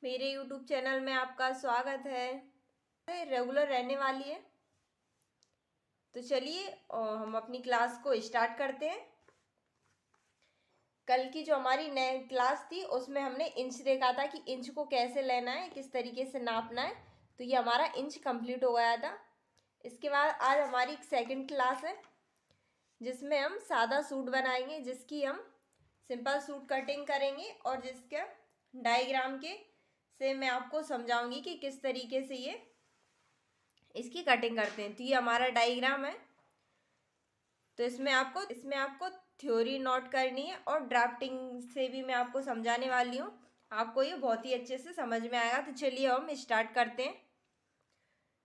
मेरे YouTube channel में आपका स्वागत है। रेगुलर रहने वाली है। तो चलिए हम अपनी क्लास को स्टार्ट करते हैं। कल की जो हमारी नई क्लास थी उसमें हमने इंच देखा था कि इंच को कैसे लेना है, किस तरीके से नापना है। तो ये हमारा इंच कंप्लीट हो गया था। इसके बाद आज हमारी एक सेकंड क्लास है जिसमें हम सादा सूट बनाएंगे, जिसकी हम सिंपल सूट कटिंग करेंगे और जिसका डायग्राम के से मैं आपको समझाऊंगी कि किस तरीके से ये इसकी कटिंग करते हैं। तो ये हमारा डायग्राम है। तो इसमें आपको थ्योरी नोट करनी है और ड्राफ्टिंग से भी मैं आपको समझाने वाली हूँ। आपको ये बहुत ही अच्छे से समझ में आएगा। तो चलिए हम स्टार्ट करते हैं।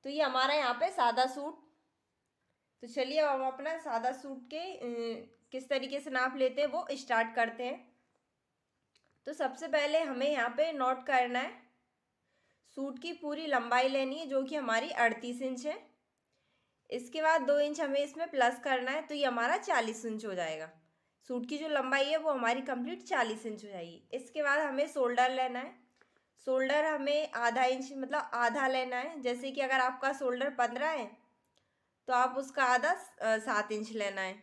तो ये हमारा यहाँ पे सादा सूट। तो चलिए अब हम अपना सादा सूट के किस तरीके से नाप लेते हैं वो स्टार्ट करते हैं। तो सबसे पहले हमें यहाँ पे नोट करना है, सूट की पूरी लंबाई लेनी है जो कि हमारी 38 इंच है। इसके बाद 2 इंच हमें इसमें प्लस करना है, तो ये हमारा 40 इंच हो जाएगा। सूट की जो लंबाई है वो हमारी कंप्लीट 40 इंच हो जाएगी। इसके बाद हमें शोल्डर लेना है। शोल्डर हमें आधा इंच मतलब आधा लेना है। जैसे कि अगर आपका शोल्डर 15 है तो आप उसका आधा 7 इंच लेना है।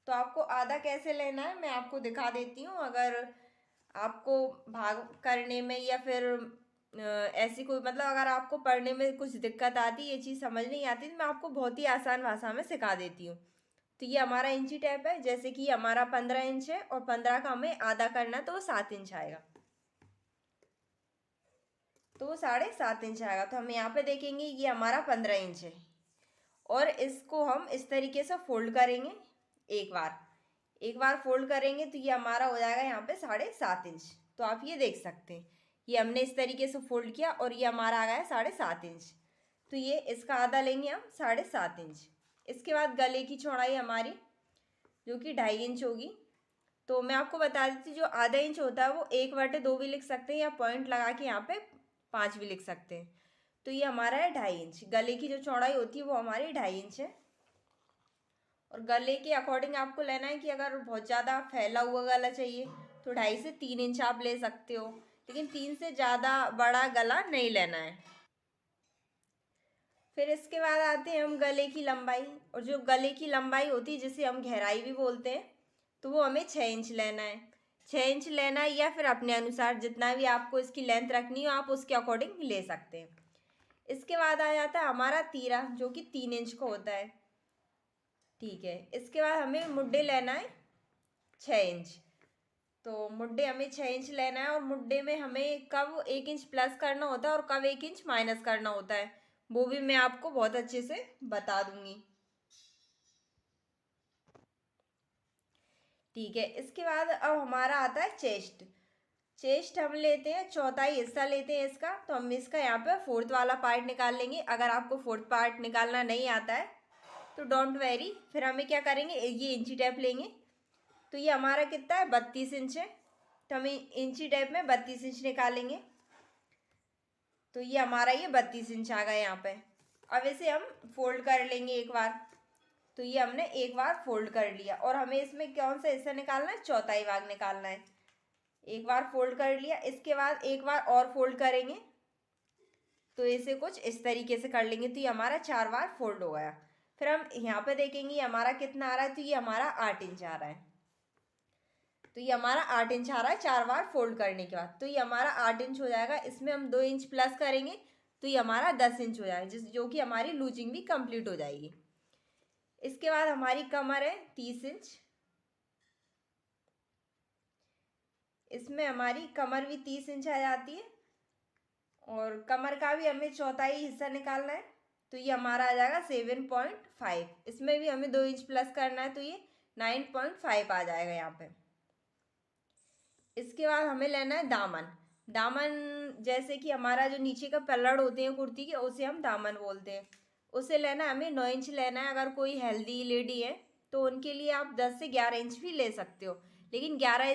तो आपको आधा कैसे लेना है मैं आपको दिखा देती हूँ। अगर आपको भाग करने में या फिर ऐसी कोई मतलब अगर आपको पढ़ने में कुछ दिक्कत आती, ये चीज़ समझ नहीं आती, तो मैं आपको बहुत ही आसान भाषा में सिखा देती हूँ। तो ये हमारा इंची टैप है। जैसे कि हमारा 15 इंच है और 15 का हमें आधा करना है तो वो 7 इंच आएगा। तो वो 7.5 इंच आएगा। तो हम यहाँ पे देखेंगे ये हमारा 15 इंच है और इसको हम इस तरीके से फोल्ड करेंगे। एक बार फोल्ड करेंगे तो ये हमारा हो जाएगा यहाँ पे 7.5 इंच। तो आप ये देख सकते हैं, ये हमने इस तरीके से फोल्ड किया और ये हमारा आ गया है 7.5 इंच। तो ये इसका आधा लेंगे हम 7.5 इंच। इसके बाद गले की चौड़ाई हमारी जो कि 2.5 इंच होगी। तो मैं आपको बता देती हूँ, जो आधा इंच होता है वो 1/2 भी लिख सकते हैं या पॉइंट लगा के यहाँ पे 5 भी लिख सकते हैं। तो ये हमारा है 2.5 इंच। गले की जो चौड़ाई होती है वो हमारी 2.5 इंच है। और गले के अकॉर्डिंग आपको लेना है कि अगर बहुत ज़्यादा फैला हुआ गला चाहिए तो 2.5 से 3 इंच आप ले सकते हो, लेकिन 3 से ज़्यादा बड़ा गला नहीं लेना है। फिर इसके बाद आते हैं हम गले की लंबाई। और जो गले की लंबाई होती है जिसे हम गहराई भी बोलते हैं, तो वो हमें 6 इंच लेना है। 6 इंच लेना है या फिर अपने अनुसार जितना भी आपको इसकी लेंथ रखनी हो आप उसके अकॉर्डिंग ले सकते हैं। इसके बाद आ जाता है हमारा तीरा जो कि 3 इंच का होता है। ठीक है। इसके बाद हमें मुड्डे लेना है 6 इंच। तो मुड्डे हमें 6 इंच लेना है और मुड्डे में हमें कब 1 इंच प्लस करना होता है और कब 1 इंच माइनस करना होता है वो भी मैं आपको बहुत अच्छे से बता दूंगी। ठीक है। इसके बाद अब हमारा आता है चेस्ट। चेस्ट हम लेते हैं, चौथाई हिस्सा लेते हैं इसका। तो हम इसका यहाँ पे फोर्थ वाला पार्ट निकाल लेंगे। अगर आपको फोर्थ पार्ट निकालना नहीं आता है तो डोंट वेरी, फिर हमें क्या करेंगे, ये इंची टेप लेंगे। तो ये हमारा कितना है, 32 इंच है। तो हम इंची टेप में 32 इंच निकालेंगे। तो ये हमारा ये 32 इंच आ गया यहाँ पे। अब इसे हम फोल्ड कर लेंगे एक बार। तो ये हमने एक बार फोल्ड कर लिया और हमें इसमें कौन सा हिस्सा निकालना है, चौथाई भाग निकालना है। एक बार फोल्ड कर लिया, इसके बाद एक बार और फोल्ड करेंगे। तो इसे कुछ इस तरीके से कर लेंगे। तो ये हमारा 4 बार फोल्ड हो गया। फिर हम यहाँ पे देखेंगे ये हमारा कितना आ रहा है। तो ये हमारा 8 इंच आ रहा है। तो ये हमारा 8 इंच आ रहा है 4 बार फोल्ड करने के बाद। तो ये हमारा 8 इंच हो जाएगा। इसमें हम 2 इंच प्लस करेंगे तो ये हमारा 10 इंच हो जाएगा, जो कि हमारी लूजिंग भी कंप्लीट हो जाएगी। इसके बाद हमारी कमर है 30 इंच। इसमें हमारी कमर भी 30 इंच आ जाती है और कमर का भी हमें चौथाई हिस्सा निकालना है। तो ये हमारा आ जाएगा 7.5। इसमें भी हमें 2 इंच प्लस करना है तो ये 9.5 आ जाएगा यहाँ पे। इसके बाद हमें लेना है दामन। दामन जैसे कि हमारा जो नीचे का पल्लड़ होते हैं कुर्ती के, उसे हम दामन बोलते हैं। उसे लेना है हमें 9 इंच लेना है। अगर कोई हेल्दी लेडी है तो उनके लिए आप 10 से 11 इंच भी ले सकते हो, लेकिन 11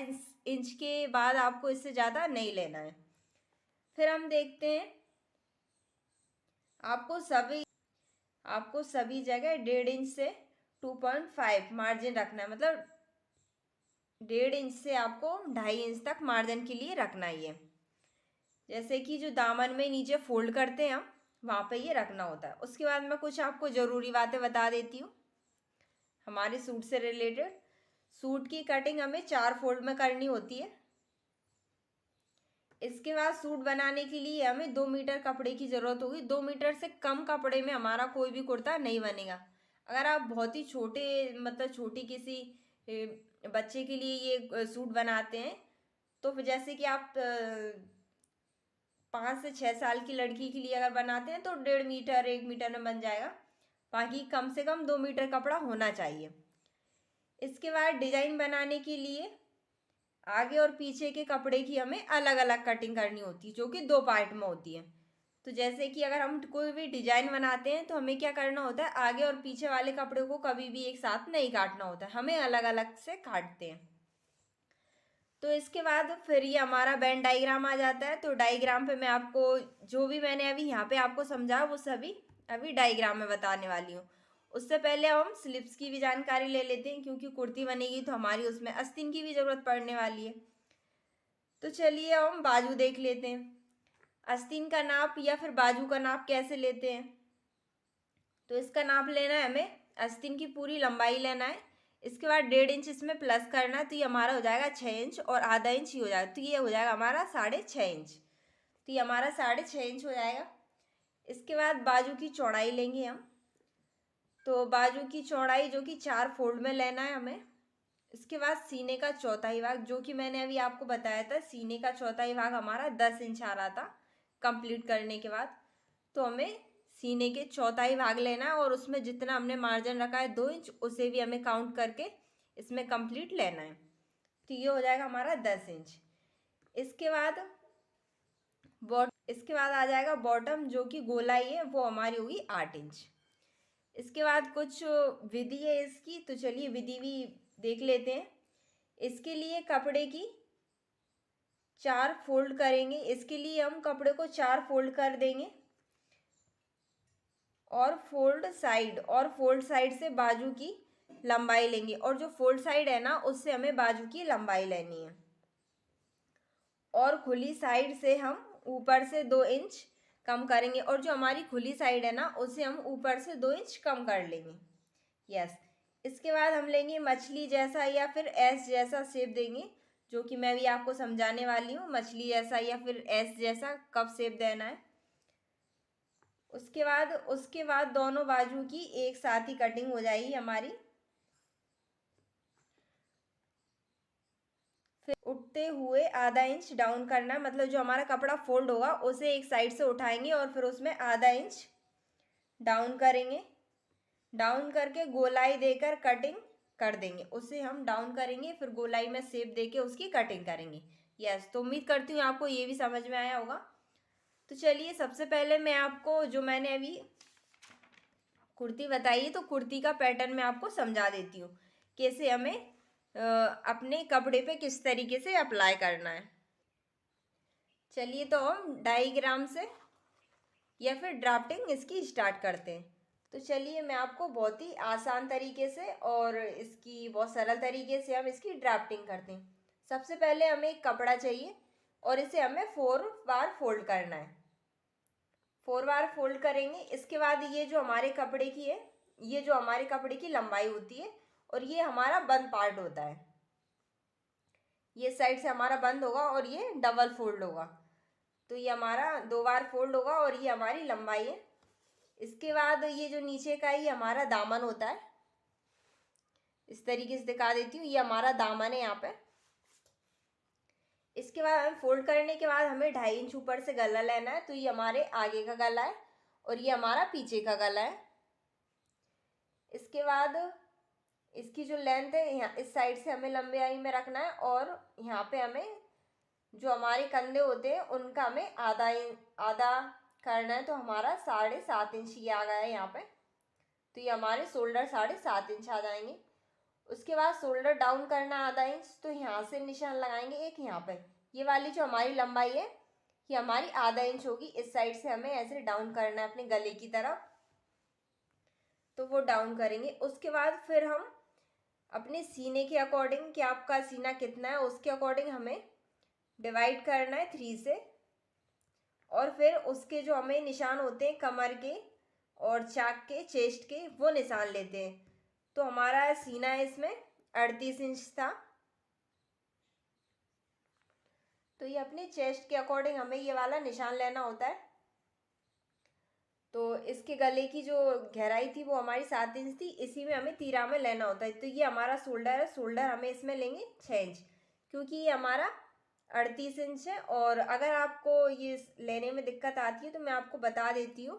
इंच के बाद आपको इससे ज़्यादा नहीं लेना है। फिर हम देखते हैं, आपको सभी आपको सभी जगह 1.5 इंच से 2.5 मार्जिन रखना है। मतलब 1.5 इंच से आपको 2.5 इंच तक मार्जिन के लिए रखना ही है। जैसे कि जो दामन में नीचे फोल्ड करते हैं हम, वहाँ पे ये रखना होता है। उसके बाद मैं कुछ आपको ज़रूरी बातें बता देती हूँ हमारे सूट से रिलेटेड। सूट की कटिंग हमें 4 फोल्ड में करनी होती है। इसके बाद सूट बनाने के लिए हमें 2 मीटर कपड़े की ज़रूरत होगी। 2 मीटर से कम कपड़े में हमारा कोई भी कुर्ता नहीं बनेगा। अगर आप बहुत ही छोटे मतलब छोटी किसी बच्चे के लिए ये सूट बनाते हैं तो फिर जैसे कि आप 5 से 6 साल की लड़की के लिए अगर बनाते हैं तो 1.5 मीटर 1 मीटर में बन जाएगा। बाकी कम से कम 2 मीटर कपड़ा होना चाहिए। इसके बाद डिजाइन बनाने के लिए आगे और पीछे के कपड़े की हमें अलग अलग कटिंग करनी होती है, जो कि 2 पार्ट में होती है। तो जैसे कि अगर हम कोई भी डिजाइन बनाते हैं तो हमें क्या करना होता है, आगे और पीछे वाले कपड़े को कभी भी एक साथ नहीं काटना होता है, हमें अलग अलग से काटते हैं। तो इसके बाद फिर ये हमारा वेन डायग्राम आ जाता है। तो डायग्राम पे मैं आपको जो भी मैंने अभी यहाँ पे आपको समझा वो सभी अभी डायग्राम में बताने वाली हूँ। उससे पहले हम स्लिप्स की भी जानकारी ले लेते हैं, क्योंकि कुर्ती बनेगी तो हमारी उसमें आस्तीन की भी ज़रूरत पड़ने वाली है। तो चलिए हम बाजू देख लेते हैं। आस्तीन का नाप या फिर बाजू का नाप कैसे लेते हैं। तो इसका नाप लेना है हमें, आस्तीन की पूरी लंबाई लेना है। इसके बाद 1.5 इंच इसमें प्लस करना है, तो ये हमारा हो जाएगा 6 इंच और आधा इंच ही हो जाएगा, तो ये हो जाएगा हमारा 6.5 इंच। तो ये हमारा 6.5 इंच हो जाएगा। इसके बाद बाजू की चौड़ाई लेंगे हम। तो बाजू की चौड़ाई जो कि 4 फोल्ड में लेना है हमें। इसके बाद सीने का चौथाई भाग, जो कि मैंने अभी आपको बताया था, सीने का चौथाई भाग हमारा 10 इंच आ रहा था कंप्लीट करने के बाद। तो हमें सीने के चौथाई भाग लेना है और उसमें जितना हमने मार्जिन रखा है 2 इंच, उसे भी हमें काउंट करके इसमें कंप्लीट लेना है। तो ये हो जाएगा हमारा 10 इंच। इसके बाद आ जाएगा बॉटम, जो कि गोलाई है वो हमारी होगी 8 इंच। इसके बाद कुछ विधि है इसकी, तो चलिए विधि भी देख लेते हैं। इसके लिए कपड़े की 4 फोल्ड करेंगे। इसके लिए हम कपड़े को 4 फोल्ड कर देंगे और फोल्ड साइड से बाजू की लंबाई लेंगे, और जो फोल्ड साइड है ना उससे हमें बाजू की लंबाई लेनी है। और खुली साइड से हम ऊपर से 2 इंच कम करेंगे, और जो हमारी खुली साइड है ना उसे हम ऊपर से 2 इंच कम कर लेंगे। यस। इसके बाद हम लेंगे मछली जैसा या फिर एस जैसा शेप देंगे, जो कि मैं भी आपको समझाने वाली हूँ। मछली जैसा या फिर एस जैसा कब शेप देना है। उसके बाद दोनों बाजू की एक साथ ही कटिंग हो जाएगी हमारी। फिर उठते हुए आधा इंच डाउन करना है, मतलब जो हमारा कपड़ा फोल्ड होगा उसे एक साइड से उठाएंगे और फिर उसमें आधा इंच डाउन करेंगे। डाउन करके गोलाई देकर कटिंग कर देंगे, उसे हम डाउन करेंगे, फिर गोलाई में शेप देके उसकी कटिंग करेंगे। यस। तो उम्मीद करती हूँ आपको ये भी समझ में आया होगा। तो चलिए सबसे पहले मैं आपको जो मैंने अभी कुर्ती बताई है, तो कुर्ती का पैटर्न मैं आपको समझा देती हूँ कैसे हमें अपने कपड़े पे किस तरीके से अप्लाई करना है। चलिए तो हम डायग्राम से या फिर ड्राफ्टिंग इसकी स्टार्ट करते हैं। तो चलिए मैं आपको बहुत ही आसान तरीके से और इसकी बहुत सरल तरीके से हम इसकी ड्राफ्टिंग करते हैं। सबसे पहले हमें एक कपड़ा चाहिए और इसे हमें 4 बार फोल्ड करना है। 4 बार फोल्ड करेंगे। इसके बाद ये जो हमारे कपड़े की है, ये जो हमारे कपड़े की लंबाई होती है और ये हमारा बंद पार्ट होता है। ये साइड से हमारा बंद होगा और ये डबल फोल्ड होगा, तो ये हमारा 2 बार फोल्ड होगा और ये हमारी लंबाई है। इसके बाद ये जो नीचे का ये हमारा दामन होता है, इस तरीके से दिखा देती हूँ, ये हमारा दामन है यहाँ पे। इसके बाद हमें फोल्ड करने के बाद हमें 2.5 इंच ऊपर से गला लेना है, तो ये हमारे आगे का गला है और ये हमारा पीछे का गला है। इसके बाद इसकी जो लेंथ है यहाँ इस साइड से हमें लंबाई में रखना है, और यहाँ पे हमें जो हमारे कंधे होते हैं उनका हमें आधा करना है, तो हमारा 7.5 इंच ये आ गया है यहाँ पे। तो ये हमारे शोल्डर 7.5 इंच आ जाएंगे। उसके बाद शोल्डर डाउन करना आधा इंच, तो यहाँ से निशान लगाएंगे एक यहाँ पे। ये वाली जो हमारी लंबाई है ये हमारी आधा इंच होगी। इस साइड से हमें ऐसे डाउन करना है अपने गले की तरफ, तो वो डाउन करेंगे। उसके बाद फिर हम अपने सीने के अकॉर्डिंग कि आपका सीना कितना है उसके अकॉर्डिंग हमें डिवाइड करना है 3 से। और फिर उसके जो हमें निशान होते हैं कमर के और चाक के, चेस्ट के, वो निशान लेते हैं। तो हमारा सीना इसमें 38 इंच था। तो ये अपनी चेस्ट के अकॉर्डिंग हमें ये वाला निशान लेना होता है। तो इसके गले की जो गहराई थी वो हमारी 7 इंच थी, इसी में हमें तीरा में लेना होता है। तो ये हमारा शोल्डर है, शोल्डर हमें इसमें लेंगे 6 इंच, क्योंकि ये हमारा 38 इंच है। और अगर आपको ये लेने में दिक्कत आती है तो मैं आपको बता देती हूँ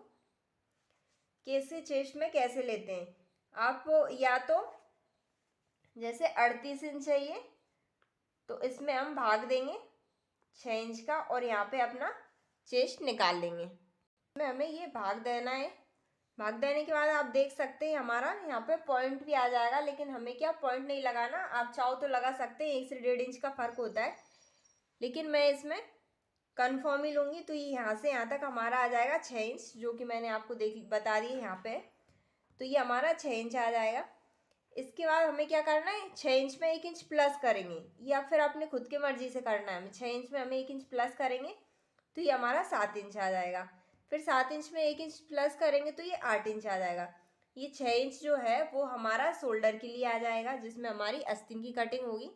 कि इसे चेस्ट में कैसे लेते हैं। आप या तो जैसे 38 इंच है ये, तो इसमें हम भाग देंगे 6 इंच का और यहाँ पे अपना चेस्ट निकाल लेंगे। इसमें हमें ये भाग देना है। भाग देने के बाद आप देख सकते हैं हमारा यहाँ पे पॉइंट भी आ जाएगा, लेकिन हमें क्या पॉइंट नहीं लगाना। आप चाहो तो लगा सकते हैं, 1 से 1.5 इंच का फ़र्क होता है, लेकिन मैं इसमें कन्फर्म ही लूँगी। तो ये यहाँ से यहाँ तक हमारा आ जाएगा 6 इंच, जो कि मैंने आपको बता दी यहाँ पे। तो ये हमारा 6 इंच आ जाएगा। इसके बाद हमें क्या करना है, 6 इंच में 1 इंच प्लस करेंगे, या फिर अपने खुद की मर्जी से करना है। 6 इंच में हमें 1 इंच प्लस करेंगे तो ये हमारा 7 इंच आ जाएगा। फिर 7 इंच में 1 इंच प्लस करेंगे तो ये 8 इंच आ जाएगा। ये 6 इंच जो है वो हमारा शोल्डर के लिए आ जाएगा, जिसमें हमारी आस्तीन की कटिंग होगी।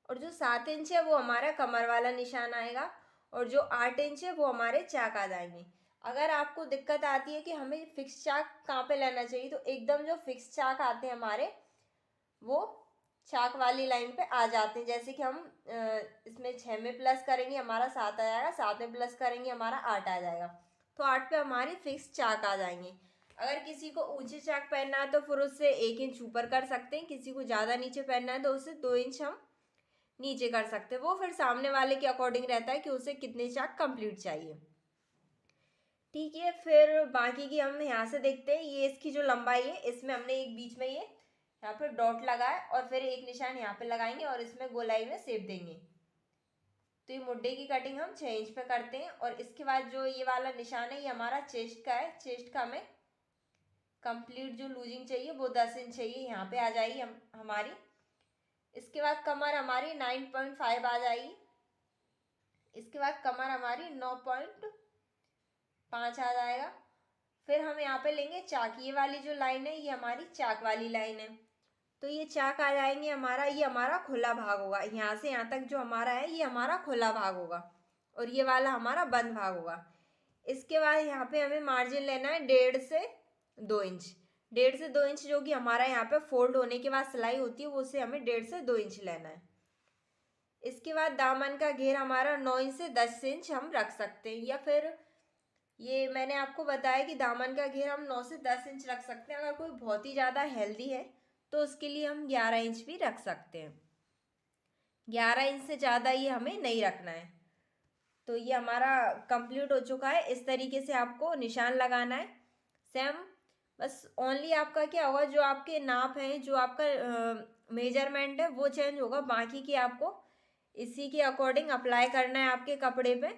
और जो 7 इंच है वो हमारा कमर वाला निशान आएगा, और जो 8 इंच है वो हमारे चाक आ जाएंगे। अगर आपको दिक्कत आती है कि हमें फिक्स चाक कहाँ पे लेना चाहिए, तो एकदम जो फिक्स चाक आते हैं हमारे, वो चाक वाली लाइन पे आ जाते हैं। जैसे कि हम इसमें 6 में प्लस करेंगे हमारा 7 आ जाएगा, 7 में प्लस करेंगे हमारा 8 आ जाएगा। तो 8 पे हमारी फिक्स चाक आ जाएंगे। अगर किसी को ऊंचे चाक पहनना है तो फिर उससे 1 इंच ऊपर कर सकते हैं, किसी को ज़्यादा नीचे पहनना है तो उससे 2 इंच हम नीचे कर सकते हैं। वो फिर सामने वाले के अकॉर्डिंग रहता है कि उसे कितने चाक कंप्लीट चाहिए। ठीक है, फिर बाकी की हम यहाँ से देखते हैं। ये इसकी जो लंबाई है, इसमें हमने एक बीच में ये यहाँ पे डॉट लगाए और फिर एक निशान यहाँ पे लगाएंगे और इसमें गोलाई में सेप देंगे। तो ये मुड्डे की कटिंग हम 6 इंच पे करते हैं। और इसके बाद जो ये वाला निशान है ये हमारा चेस्ट का है। चेस्ट का हमें कंप्लीट जो लूजिंग चाहिए वो 10 इंच चाहिए, यहाँ पे आ जाएगी हमारी। इसके बाद कमर हमारी 9.5 आ जाएगी। इसके बाद कमर हमारी 9.5 आ जाएगा। फिर हम यहाँ पे लेंगे चाक। ये वाली जो लाइन है ये हमारी चाक वाली लाइन है। तो ये चाक आ जाएंगे हमारा, ये हमारा खुला भाग होगा। यहाँ से यहाँ तक जो हमारा है ये हमारा खुला भाग होगा, और ये वाला हमारा बंद भाग होगा। इसके बाद यहाँ पे हमें मार्जिन लेना है 1.5 से 2 इंच। 1.5 से 2 इंच जो कि हमारा यहाँ पे फोल्ड होने के बाद सिलाई होती है, वो उसे हमें 1.5 से 2 इंच लेना है। इसके बाद दामन का घेर हमारा 9 इंच से 10 इंच हम रख सकते हैं, या फिर ये मैंने आपको बताया कि दामन का घेर हम 9 से 10 इंच रख सकते हैं। अगर कोई बहुत ही ज़्यादा हेल्दी है तो उसके लिए हम 11 इंच भी रख सकते हैं। 11 इंच से ज़्यादा ये हमें नहीं रखना है। तो ये हमारा कंप्लीट हो चुका है। इस तरीके से आपको निशान लगाना है सेम। बस ओनली आपका क्या होगा, जो आपके नाप हैं, जो आपका मेजरमेंट है वो चेंज होगा, बाकी की आपको इसी के अकॉर्डिंग अप्लाई करना है आपके कपड़े पे,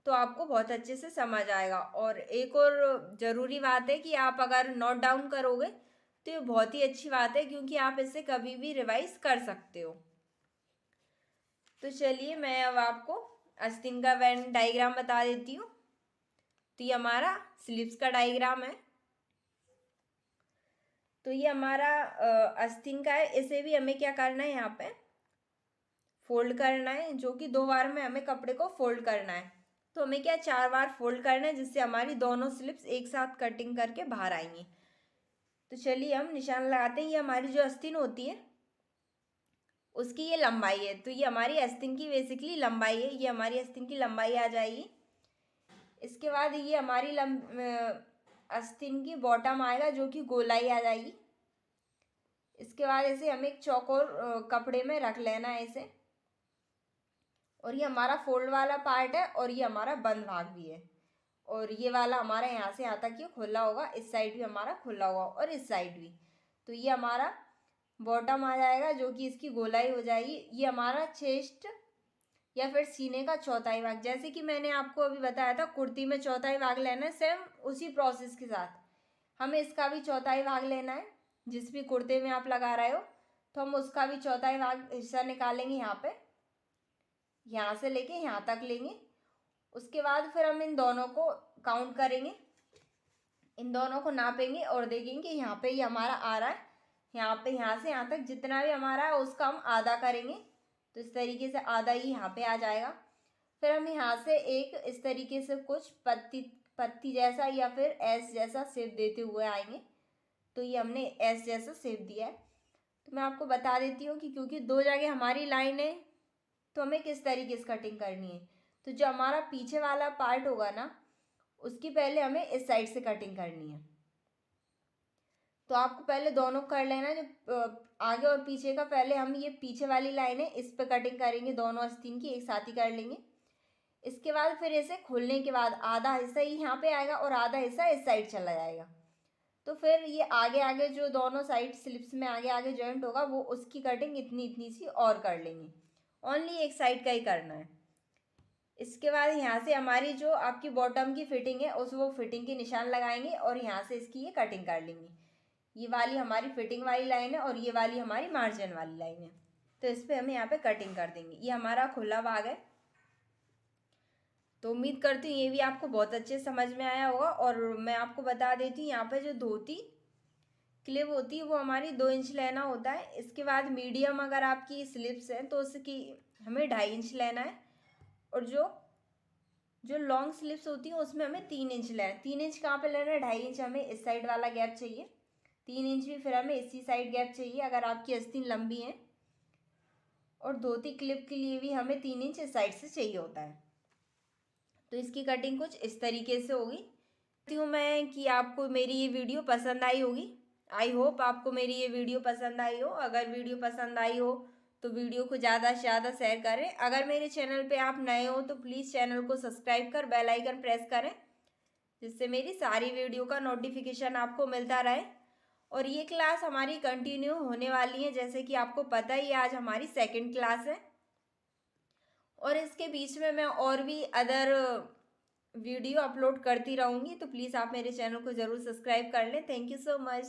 तो आपको बहुत अच्छे से समझ आएगा। और एक और ज़रूरी बात है कि आप अगर नोट डाउन करोगे तो ये बहुत ही अच्छी बात है, क्योंकि आप इसे कभी भी रिवाइज कर सकते हो। तो चलिए मैं अब आपको आस्तीन का वेन डायग्राम बता देती हूँ। तो ये हमारा स्लीव्स का डायग्राम है। तो ये हमारा आस्तीन का है। इसे भी हमें क्या करना है, यहाँ पे फोल्ड करना है, जो कि 2 बार में हमें कपड़े को फोल्ड करना है। तो हमें क्या 4 बार फोल्ड करना है, जिससे हमारी दोनों स्लिप्स एक साथ कटिंग करके बाहर आएंगी। तो चलिए हम निशान लगाते हैं। ये हमारी जो आस्तीन होती है उसकी ये लंबाई है। तो ये हमारी आस्तीन की बेसिकली लंबाई है, ये हमारी आस्तीन की लंबाई आ जाएगी। इसके बाद ये हमारी आस्तीन की बॉटम आएगा, जो कि गोलाई आ जाएगी। इसके बाद इसे हमें एक चौकोर कपड़े में रख लेना है इसे। और ये हमारा फोल्ड वाला पार्ट है, और ये हमारा बंद भाग भी है। और ये वाला हमारा यहाँ से यहाँ तक ये खुला होगा, इस साइड भी हमारा खुला होगा और इस साइड भी। तो ये हमारा बॉटम आ जाएगा, जो कि इसकी गोलाई हो जाएगी। ये हमारा चेस्ट या फिर सीने का चौथाई भाग, जैसे कि मैंने आपको अभी बताया था कुर्ती में चौथाई भाग लेना है, सेम उसी प्रोसेस के साथ हमें इसका भी चौथाई भाग लेना है। जिस भी कुर्ते में आप लगा रहे हो तो हम उसका भी चौथाई भाग हिस्सा निकालेंगे। यहाँ पे यहाँ से लेके यहाँ तक लेंगे, उसके बाद फिर हम इन दोनों को काउंट करेंगे, इन दोनों को नापेंगे और देखेंगे कि यहाँ पे ये हमारा आ रहा है, यहाँ पे यहाँ से यहाँ तक जितना भी हमारा है उसका हम आधा करेंगे। तो इस तरीके से आधा ही यहाँ पे आ जाएगा। फिर हम यहाँ से एक इस तरीके से कुछ पत्ती जैसा या फिर एस जैसा शेप देते हुए आएंगे। तो ये हमने एस जैसा शेप दिया है। तो मैं आपको बता देती हूँ कि क्योंकि दो जगह हमारी लाइन है तो हमें किस तरीके से कटिंग करनी है। तो जो हमारा पीछे वाला पार्ट होगा ना, उसकी पहले हमें इस साइड से कटिंग करनी है। तो आपको पहले दोनों कर लेना है, जो आगे और पीछे का। पहले हम ये पीछे वाली लाइन है इस पे कटिंग करेंगे, दोनों आस्तीन की एक साथ ही कर लेंगे। इसके बाद फिर इसे खोलने के बाद आधा हिस्सा ही यहाँ पे आएगा और आधा हिस्सा इस साइड चला जाएगा। तो फिर ये आगे आगे जो दोनों साइड स्लिप्स में आगे आगे जॉइंट होगा वो उसकी कटिंग इतनी इतनी सी और कर लेंगे। ओनली एक साइड का ही करना है। इसके बाद यहाँ से हमारी जो आपकी बॉटम की फिटिंग है उस वो फिटिंग के निशान लगाएंगे और यहाँ से इसकी ये कटिंग कर लेंगे। ये वाली हमारी फिटिंग वाली लाइन है और ये वाली हमारी मार्जिन वाली लाइन है। तो इस पर हम यहाँ पे कटिंग कर देंगे। ये हमारा खुला भाग है। तो उम्मीद करती हूँ ये भी आपको बहुत अच्छे समझ में आया होगा। और मैं आपको बता देती हूँ यहाँ पे जो धोती क्लिप होती है वो हमारी 2 इंच लेना होता है। इसके बाद मीडियम अगर आपकी स्लिप्स हैं तो उसकी हमें 2.5 इंच लेना है। और जो लॉन्ग स्लिप्स होती हैं उसमें हमें 3 इंच लेना है। 3 इंच कहाँ पे लेना है? 2.5 इंच हमें इस साइड वाला गैप चाहिए, 3 इंच भी फिर हमें इसी साइड गैप चाहिए अगर आपकी आस्तीन लंबी है। और धोती क्लिप के लिए भी हमें 3 इंच इस साइड से चाहिए होता है। तो इसकी कटिंग कुछ इस तरीके से होगी। चाहती हूँ मैं कि आपको मेरी ये वीडियो पसंद आई होगी। आई होप आपको मेरी ये वीडियो पसंद आई हो। अगर वीडियो पसंद आई हो तो वीडियो को ज़्यादा से ज़्यादा शेयर करें। अगर मेरे चैनल पे आप नए हो तो प्लीज़ चैनल को सब्सक्राइब कर बेल आइकन प्रेस करें, जिससे मेरी सारी वीडियो का नोटिफिकेशन आपको मिलता रहे। और ये क्लास हमारी कंटिन्यू होने वाली है, जैसे कि आपको पता ही आज हमारी 2nd क्लास है। और इसके बीच में मैं और भी अदर वीडियो अपलोड करती रहूँगी। तो प्लीज़ आप मेरे चैनल को ज़रूर सब्सक्राइब कर लें। Thank you so much.